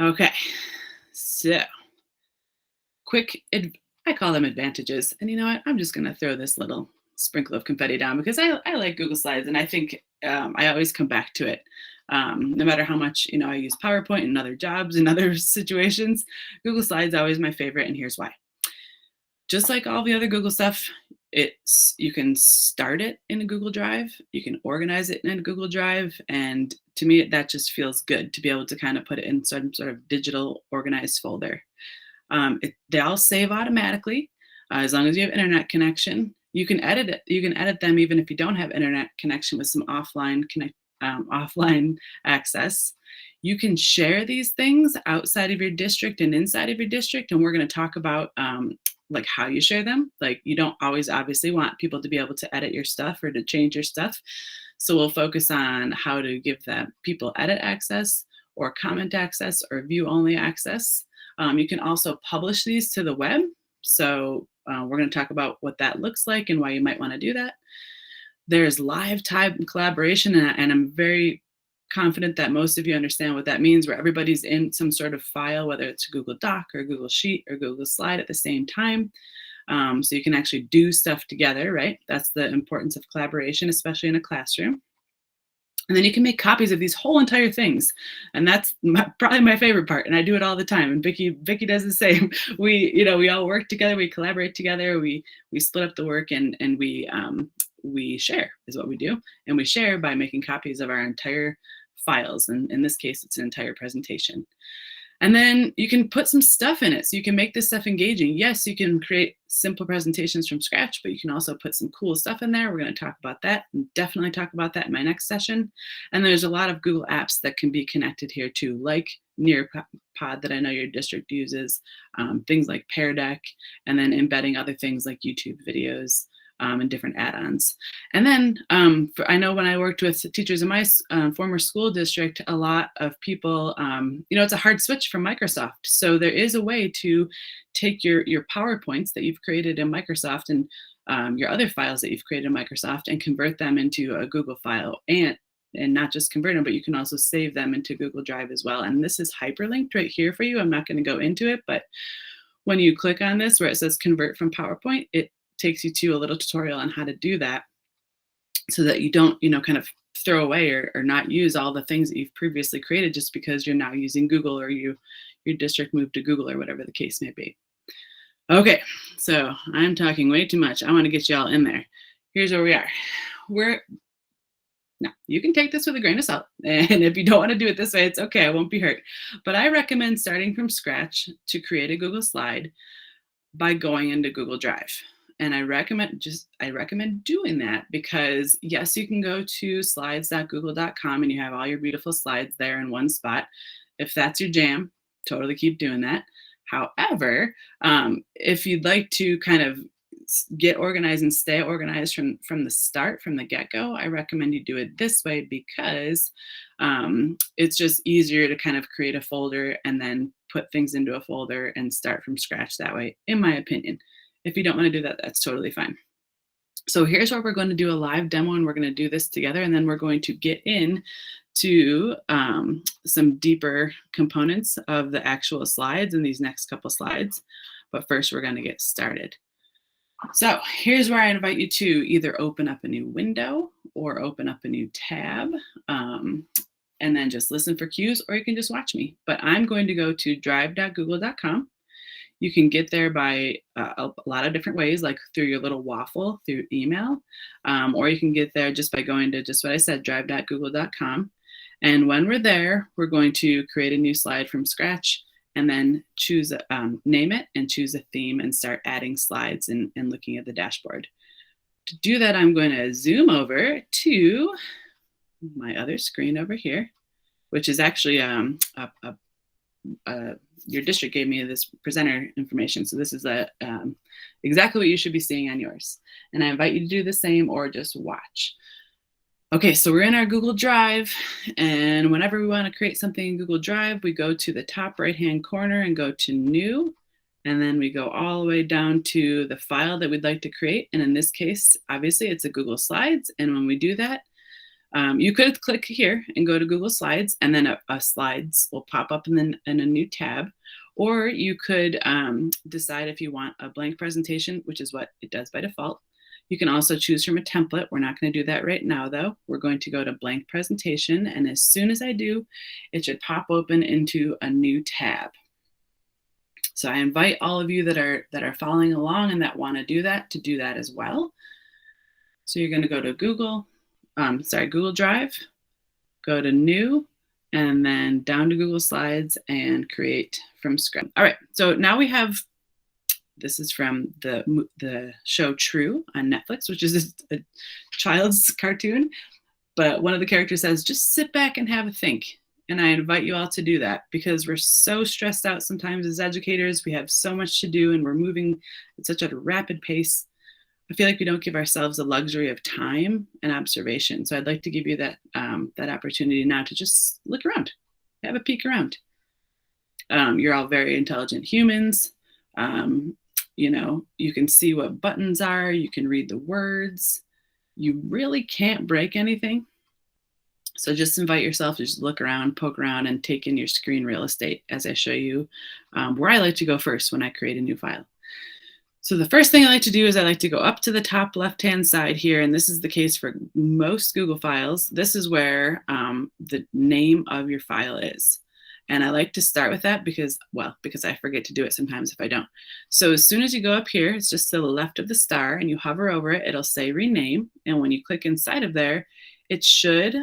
Okay, so quick, I call them advantages. And you know what? I'm just going to throw this little sprinkle of confetti down because I like Google Slides and I think I always come back to it. No matter how much I use PowerPoint in other jobs and other situations, Google Slides always my favorite, and here's why. Just like all the other Google stuff, you can start it in a Google Drive, you can organize it in a Google Drive, and to me that just feels good to be able to kind of put it in some sort of digital organized folder. They all save automatically as long as you have internet connection. You can edit it. You can edit them even if you don't have internet connection with some offline access. You can share these things outside of your district and inside of your district, and we're going to talk about like how you share them. Like you don't always obviously want people to be able to edit your stuff or to change your stuff. So we'll focus on how to give them people edit access or comment access or view only access. You can also publish these to the web. So we're going to talk about what that looks like and why you might want to do that. There's live time collaboration, and I'm very confident that most of you understand what that means, where everybody's in some sort of file, whether it's a Google Doc or Google Sheet or Google Slide at the same time. So you can actually do stuff together, right? That's the importance of collaboration, especially in a classroom. And then you can make copies of these whole entire things, and that's probably my favorite part. And I do it all the time. And Vicky does the same. We all work together, we collaborate together, we split up the work, and we share is what we do, and we share by making copies of our entire files. And in this case, it's an entire presentation. And then you can put some stuff in it. So you can make this stuff engaging. Yes, you can create simple presentations from scratch, but you can also put some cool stuff in there. We're going to talk about that and definitely talk about that in my next session. And there's a lot of Google apps that can be connected here too, like Nearpod that I know your district uses, things like Pear Deck, and then embedding other things like YouTube videos. And different add-ons. And then I know when I worked with teachers in my former school district, a lot of people, it's a hard switch from Microsoft. So there is a way to take your PowerPoints that you've created in Microsoft and your other files that you've created in Microsoft and convert them into a Google file, and not just convert them, but you can also save them into Google Drive as well. And this is hyperlinked right here for you. I'm not going to go into it, but when you click on this where it says convert from PowerPoint, it takes you to a little tutorial on how to do that so that you don't, kind of throw away or not use all the things that you've previously created just because you're now using Google or your district moved to Google or whatever the case may be. Okay, so I'm talking way too much. I want to get you all in there. Here's where we are. Now, you can take this with a grain of salt, and if you don't want to do it this way, it's okay. I won't be hurt. But I recommend starting from scratch to create a Google slide by going into Google Drive. And I recommend doing that because yes, you can go to slides.google.com and you have all your beautiful slides there in one spot. If that's your jam, totally keep doing that. However, if you'd like to kind of get organized and stay organized from the start, from the get-go, I recommend you do it this way because it's just easier to kind of create a folder and then put things into a folder and start from scratch that way, in my opinion. If you don't want to do that, that's totally fine. So here's where we're going to do a live demo, and we're going to do this together, and then we're going to get into some deeper components of the actual slides in these next couple slides. But first, we're going to get started. So here's where I invite you to either open up a new window or open up a new tab, and then just listen for cues, or you can just watch me. But I'm going to go to drive.google.com. You can get there by a lot of different ways, like through your little waffle, through email, or you can get there just by going to just what I said, drive.google.com. And when we're there, we're going to create a new slide from scratch and then choose, name it and choose a theme and start adding slides and looking at the dashboard. To do that, I'm going to zoom over to my other screen over here, which is actually your district gave me this presenter information. So this is exactly what you should be seeing on yours. And I invite you to do the same or just watch. Okay, so we're in our Google Drive, and whenever we want to create something in Google Drive, we go to the top right-hand corner and go to New, and then we go all the way down to the file that we'd like to create. And in this case, obviously, it's a Google Slides. And when we do that, You could click here and go to Google Slides, and then a slides will pop up in a new tab. Or you could decide if you want a blank presentation, which is what it does by default. You can also choose from a template. We're not going to do that right now, though. We're going to go to blank presentation, and as soon as I do, it should pop open into a new tab. So I invite all of you that are following along and that want to do that as well. So you're going to go to Google Drive, go to New, and then down to Google Slides and create from scratch. All right, so now we have, this is from the show True on Netflix, which is a child's cartoon. But one of the characters says, just sit back and have a think. And I invite you all to do that because we're so stressed out sometimes as educators. We have so much to do and we're moving at such a rapid pace. I feel like we don't give ourselves the luxury of time and observation. So I'd like to give you that opportunity now to just look around, have a peek around. You're all very intelligent humans. You can see what buttons are. You can read the words. You really can't break anything. So just invite yourself to just look around, poke around, and take in your screen real estate as I show you where I like to go first when I create a new file. So the first thing I like to do is I like to go up to the top left-hand side here, and this is the case for most Google files. This is where the name of your file is. And I like to start with that because I forget to do it sometimes if I don't. So as soon as you go up here, it's just to the left of the star and you hover over it, it'll say rename. And when you click inside of there, it should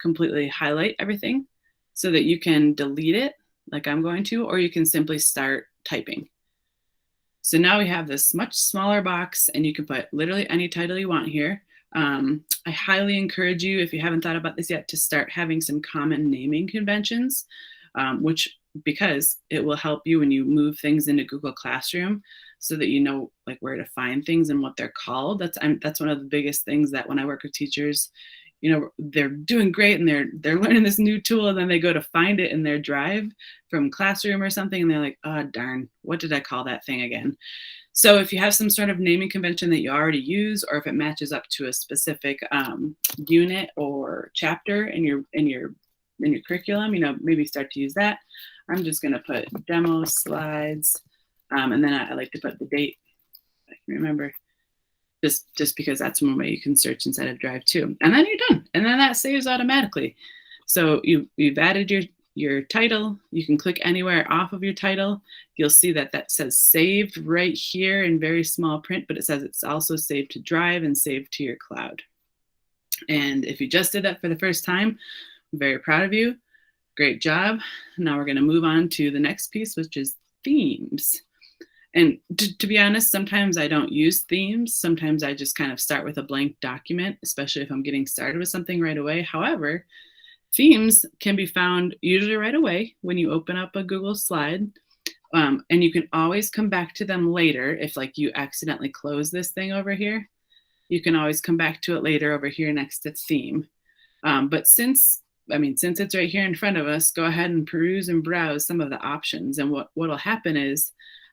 completely highlight everything so that you can delete it like I'm going to, or you can simply start typing. So now we have this much smaller box and you can put literally any title you want here. I highly encourage you, if you haven't thought about this yet, to start having some common naming conventions, because it will help you when you move things into Google Classroom so that you know like where to find things and what they're called. That's one of the biggest things that when I work with teachers, they're doing great and they're learning this new tool and then they go to find it in their drive from Classroom or something and they're like, oh darn, what did I call that thing again? So if you have some sort of naming convention that you already use, or if it matches up to a specific unit or chapter in your curriculum, maybe start to use that. I'm just gonna put demo slides, and then I like to put the date, if I can remember. Just because that's one way you can search inside of Drive too. And then you're done. And then that saves automatically. So you've added your title. You can click anywhere off of your title. You'll see that says saved right here in very small print, but it says it's also saved to Drive and saved to your cloud. And if you just did that for the first time, I'm very proud of you. Great job. Now we're going to move on to the next piece, which is themes. And to be honest, sometimes I don't use themes. Sometimes I just kind of start with a blank document, especially if I'm getting started with something right away. However, themes can be found usually right away when you open up a Google slide. And you can always come back to them later if like you accidentally close this thing over here. You can always come back to it later over here next to theme. But since it's right here in front of us, go ahead and peruse and browse some of the options. And what'll happen is,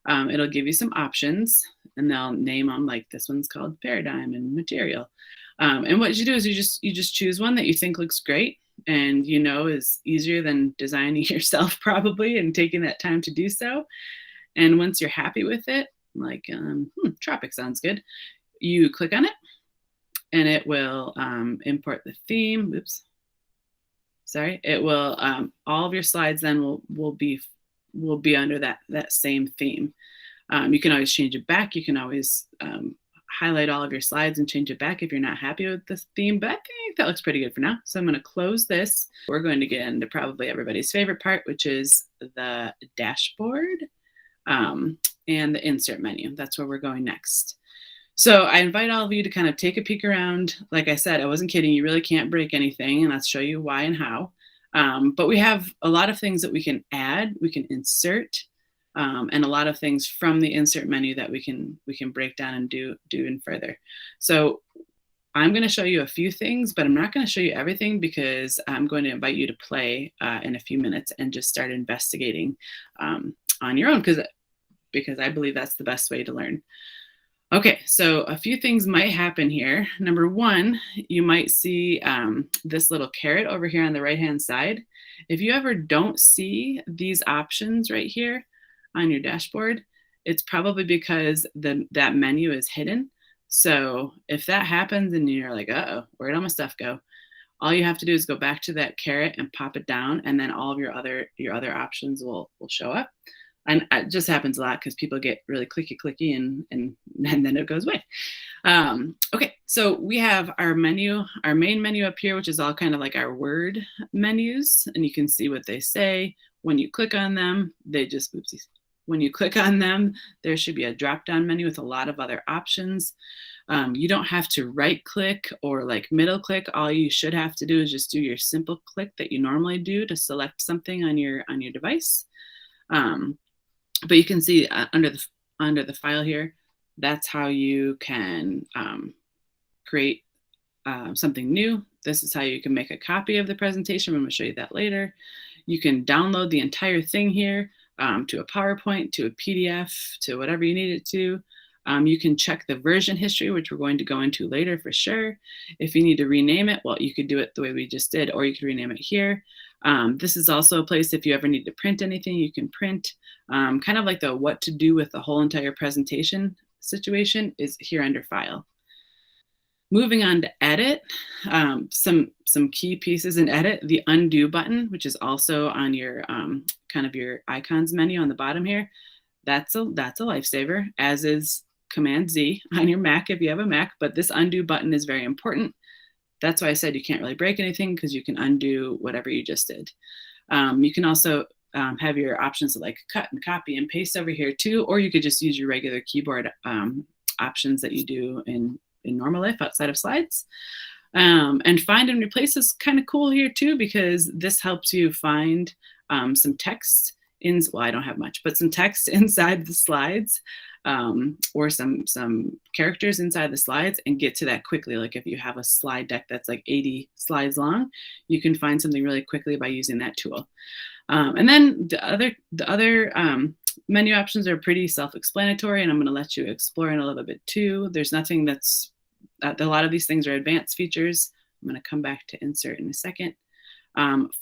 it'll give you some options and they'll name them, like this one's called paradigm and material. And what you do is you just choose one that you think looks great and is easier than designing yourself probably and taking that time to do so. And once you're happy with it, like tropic sounds good, you click on it and it will import the theme. Oops. Sorry. It will, all of your slides then will be under that same theme. You can always change it back. You can always highlight all of your slides and change it back if you're not happy with this theme, but I think that looks pretty good for now. So I'm going to close this. We're going to get into probably everybody's favorite part, which is the dashboard and the insert menu. That's where we're going next. So I invite all of you to kind of take a peek around. Like I said, I wasn't kidding. You really can't break anything, and I'll show you why and how. But we have a lot of things that we can add, we can insert, and a lot of things from the insert menu that we can break down and do even further. So I'm going to show you a few things, but I'm not going to show you everything because I'm going to invite you to play in a few minutes and just start investigating on your own because I believe that's the best way to learn. Okay, so a few things might happen here. Number one, you might see this little caret over here on the right-hand side. If you ever don't see these options right here on your dashboard, it's probably because that menu is hidden. So if that happens and you're like, uh-oh, where'd all my stuff go? All you have to do is go back to that caret and pop it down, and then all of your other options will show up. And it just happens a lot because people get really clicky and then it goes away. Okay, so we have our menu, our main menu up here, which is all kind of like our word menus, and you can see what they say. When you click on them, they just, oopsies. When you click on them, there should be a drop-down menu with a lot of other options. You don't have to right click or like middle click. All you should have to do is just do your simple click that you normally do to select something on your device. But you can see under the file here, that's how you can create something new. This is how you can make a copy of the presentation. I'm going to show you that later. You can download the entire thing here to a PowerPoint, to a PDF, to whatever you need it to. You can check the version history, which we're going to go into later for sure. If you need to rename it, well, you could do it the way we just did, or you could rename it here. This is also a place if you ever need to print anything, you can print. Kind of like the what to do with the whole entire presentation situation is here under File. Moving on to Edit, some key pieces in Edit, the Undo button, which is also on your kind of your icons menu on the bottom here. That's a lifesaver, as is Command Z on your Mac if you have a Mac, but this undo button is very important. That's why I said you can't really break anything, because you can undo whatever you just did. You can also have your options like cut and copy and paste over here too, or you could just use your regular keyboard options that you do in normal life outside of slides. And find and replace is kind of cool here too, because this helps you find some text well, I don't have much, but some text inside the slides, or some characters inside the slides, and get to that quickly. Like if you have a slide deck that's like 80 slides long, you can find something really quickly by using that tool. And then the other menu options are pretty self-explanatory, and I'm going to let you explore in a little bit too. There's nothing that's a lot of these things are advanced features. I'm going to come back to insert in a second.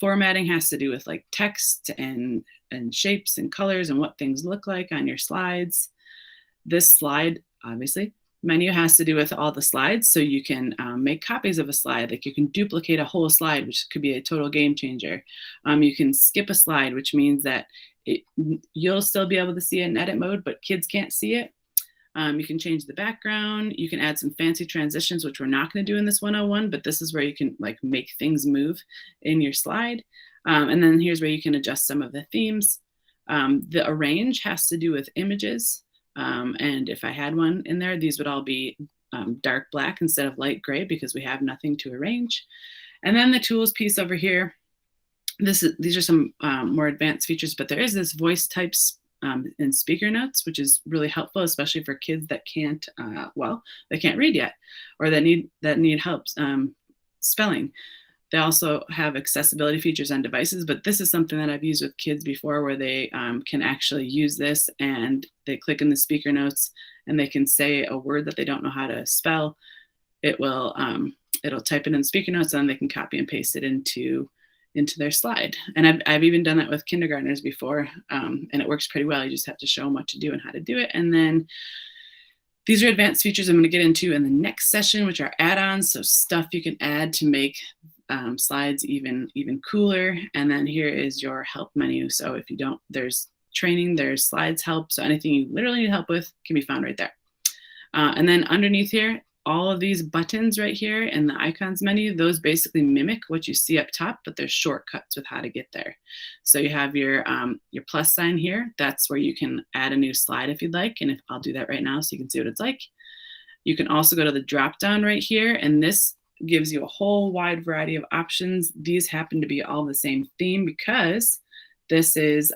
Formatting has to do with like text and shapes and colors and what things look like on your slides. This slide, obviously, menu has to do with all the slides, so you can make copies of a slide. Like you can duplicate a whole slide, which could be a total game changer. You can skip a slide, which means that you'll still be able to see it in edit mode, but kids can't see it. You can change the background. You can add some fancy transitions, which we're not going to do in this 101, but this is where you can like make things move in your slide. And then here's where you can adjust some of the themes. The arrange has to do with images. And if I had one in there, these would all be dark black instead of light gray, because we have nothing to arrange. And then the tools piece over here, these are some more advanced features, but there is this voice types in speaker notes, which is really helpful, especially for kids that can't, they can't read yet, or that need help spelling. They also have accessibility features on devices, but this is something that I've used with kids before, where they can actually use this, and they click in the speaker notes and they can say a word that they don't know how to spell. It'll type it in the speaker notes, and then they can copy and paste it into their slide. And I've even done that with kindergartners before, and it works pretty well. You just have to show them what to do and how to do it. And then these are advanced features I'm going to get into in the next session, which are add-ons, so stuff you can add to make slides even cooler. And then here is your help menu. So if you don't, there's training, there's slides help. So anything you literally need help with can be found right there. And then underneath here, all of these buttons right here in the icons menu, those basically mimic what you see up top, but there's shortcuts with how to get there. So you have your plus sign here. That's where you can add a new slide if you'd like. And I'll do that right now so you can see what it's like. You can also go to the drop down right here, and this gives you a whole wide variety of options. These happen to be all the same theme, because this is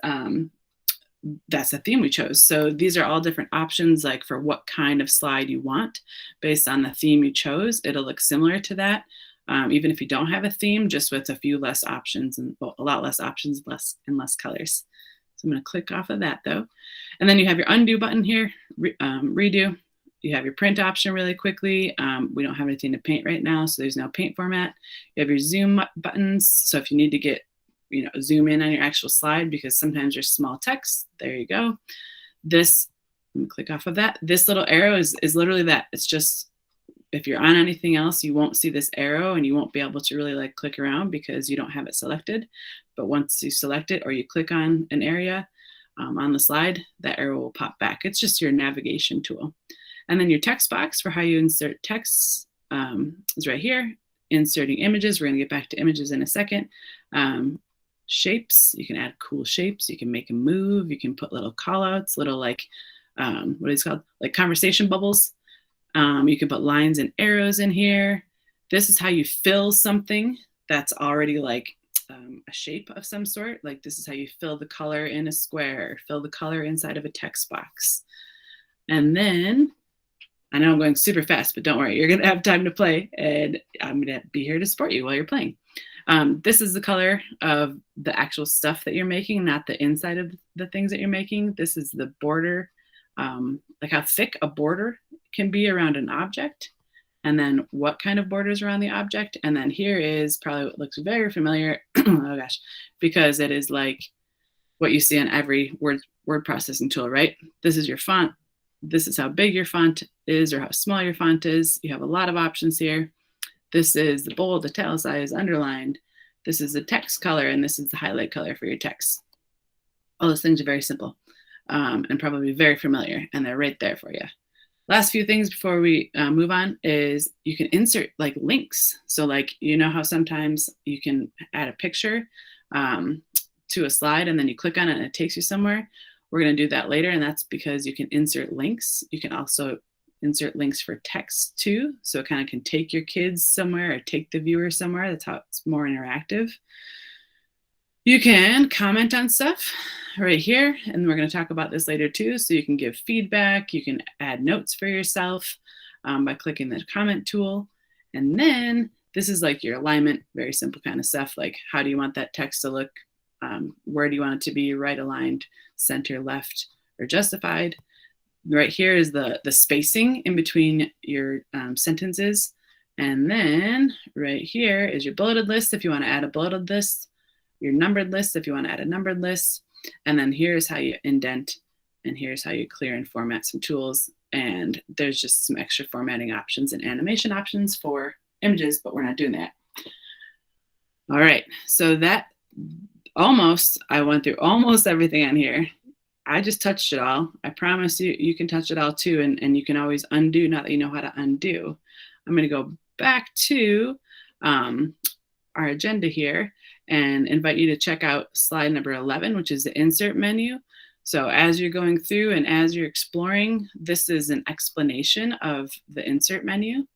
that's the theme we chose. So these are all different options, like for what kind of slide you want based on the theme you chose. It'll look similar to that, even if you don't have a theme, just with a few less options, and a lot less options, less colors. So I'm going to click off of that though. And then you have your undo button here, redo. You have your print option really quickly. We don't have anything to paint right now, so there's no paint format. You have your zoom buttons. So if you need to get, zoom in on your actual slide because sometimes there's small text, there you go. This, click off of that. This little arrow is literally that. It's just, if you're on anything else, you won't see this arrow and you won't be able to really like click around because you don't have it selected. But once you select it or you click on an area on the slide, that arrow will pop back. It's just your navigation tool. And then your text box for how you insert text is right here. Inserting images. We're going to get back to images in a second. Shapes. You can add cool shapes. You can make them move. You can put little call outs, little like, what is it called? Like conversation bubbles. You can put lines and arrows in here. This is how you fill something that's already like a shape of some sort. Like this is how you fill the color in a square, fill the color inside of a text box. And then, I know I'm going super fast, but don't worry, you're gonna have time to play and I'm gonna be here to support you while you're playing. This is the color of the actual stuff that you're making, not the inside of the things that you're making. This is the border, like how thick a border can be around an object, and then what kind of borders around the object. And then here is probably what looks very familiar, oh gosh, because it is like what you see on every word processing tool, right? This is your font. This is how big your font is or how small your font is. You have a lot of options here. This is the bold, italicized, underlined. This is the text color, and this is the highlight color for your text. All those things are very simple and probably very familiar, and they're right there for you. Last few things before we move on is you can insert like links. So like, how sometimes you can add a picture to a slide and then you click on it and it takes you somewhere. We're going to do that later, and that's because you can insert links. You can also insert links for text too. So it kind of can take your kids somewhere or take the viewer somewhere. That's how it's more interactive. You can comment on stuff right here, and we're going to talk about this later too. So you can give feedback. You can add notes for yourself by clicking the comment tool. And then this is like your alignment, very simple kind of stuff. Like how do you want that text to look? Where do you want it to be? Right aligned, center, left, or justified. Right here is the spacing in between your sentences. And then right here is your bulleted list if you want to add a bulleted list, your numbered list if you want to add a numbered list. And then here's how you indent, and here's how you clear and format some tools. And there's just some extra formatting options and animation options for images, but we're not doing that. All right, so that I went through almost everything on here. I just touched it all. I promise you can touch it all too, and you can always undo now that you know how to undo. I'm going to go back to our agenda here and invite you to check out slide number 11, which is the insert menu. So as you're going through and as you're exploring, this is an explanation of the insert menu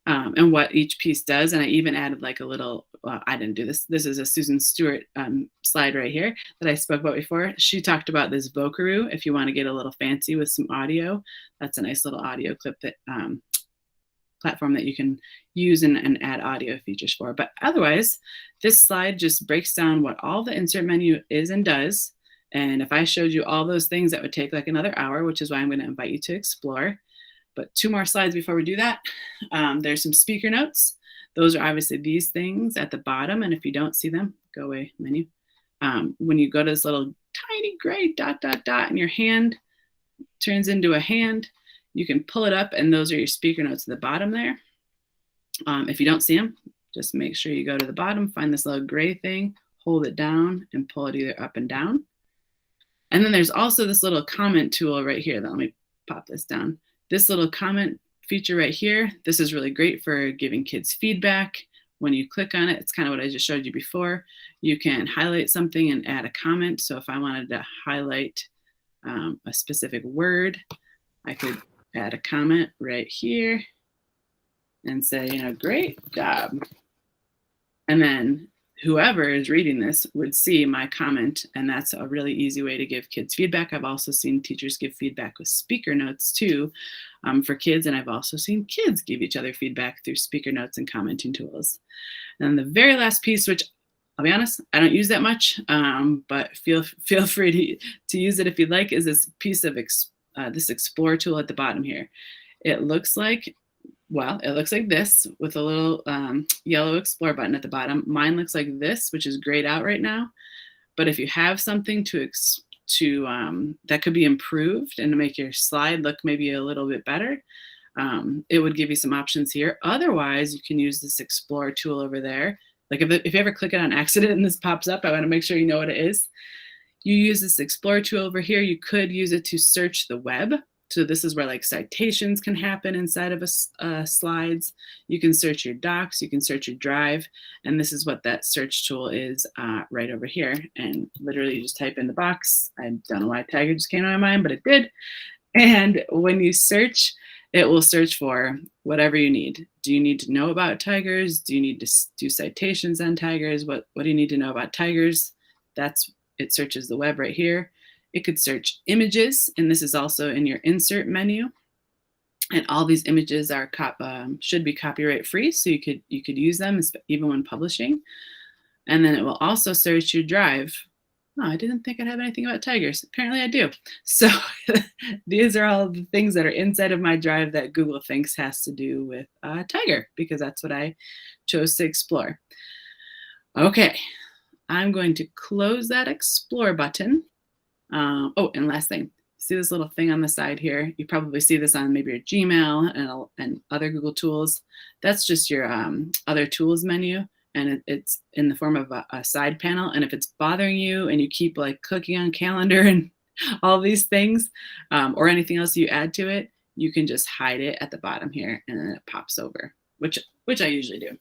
and what each piece does. And I even added like a little, well, I didn't do this. This is a Susan Stewart slide right here that I spoke about before. She talked about this Vocaroo. If you want to get a little fancy with some audio, that's a nice little audio clip that platform that you can use and add audio features for. But otherwise, this slide just breaks down what all the insert menu is and does. And if I showed you all those things, that would take like another hour, which is why I'm going to invite you to explore. But 2 more slides before we do that. There's some speaker notes. Those are obviously these things at the bottom. And if you don't see them, go away menu. When you go to this little tiny gray dot, dot, dot, and your hand turns into a hand, you can pull it up, and those are your speaker notes at the bottom there. If you don't see them, just make sure you go to the bottom, find this little gray thing, hold it down, and pull it either up and down. And then there's also this little comment tool right here. Let me pop this down. This little comment feature right here, this is really great for giving kids feedback. When you click on it, it's kind of what I just showed you before. You can highlight something and add a comment. So if I wanted to highlight a specific word, I could add a comment right here and say, great job. And then whoever is reading this would see my comment, and that's a really easy way to give kids feedback. I've also seen teachers give feedback with speaker notes too for kids, and I've also seen kids give each other feedback through speaker notes and commenting tools. And the very last piece, which I'll be honest, I don't use that much, but feel free to use it if you'd like, is this piece of this Explore tool at the bottom here. It looks like, well, it looks like this with a little yellow Explore button at the bottom. Mine looks like this, which is grayed out right now. But if you have something that could be improved and to make your slide look maybe a little bit better, it would give you some options here. Otherwise, you can use this Explore tool over there. Like if you ever click it on accident and this pops up, I want to make sure you know what it is. You use this Explore tool over here. You could use it to search the web. So this is where like citations can happen inside of slides. You can search your docs, you can search your drive, and this is what that search tool is right over here. And literally you just type in the box. I don't know why Tiger just came to my mind, but it did. And when you search, it will search for whatever you need. Do you need to know about tigers? Do you need to do citations on tigers? What do you need to know about tigers? It searches the web right here. It could search images, and this is also in your insert menu. And all these images are should be copyright free, so you could use them even when publishing. And then it will also search your drive. Oh, I didn't think I'd have anything about tigers. Apparently I do. So these are all the things that are inside of my drive that Google thinks has to do with tiger, because that's what I chose to explore. Okay, I'm going to close that Explore button. Oh, and last thing, see this little thing on the side here? You probably see this on maybe your Gmail and other Google tools. That's just your other tools menu, and it's in the form of a side panel. And if it's bothering you and you keep like clicking on calendar and all these things, or anything else you add to it, you can just hide it at the bottom here, and then it pops over, which I usually do.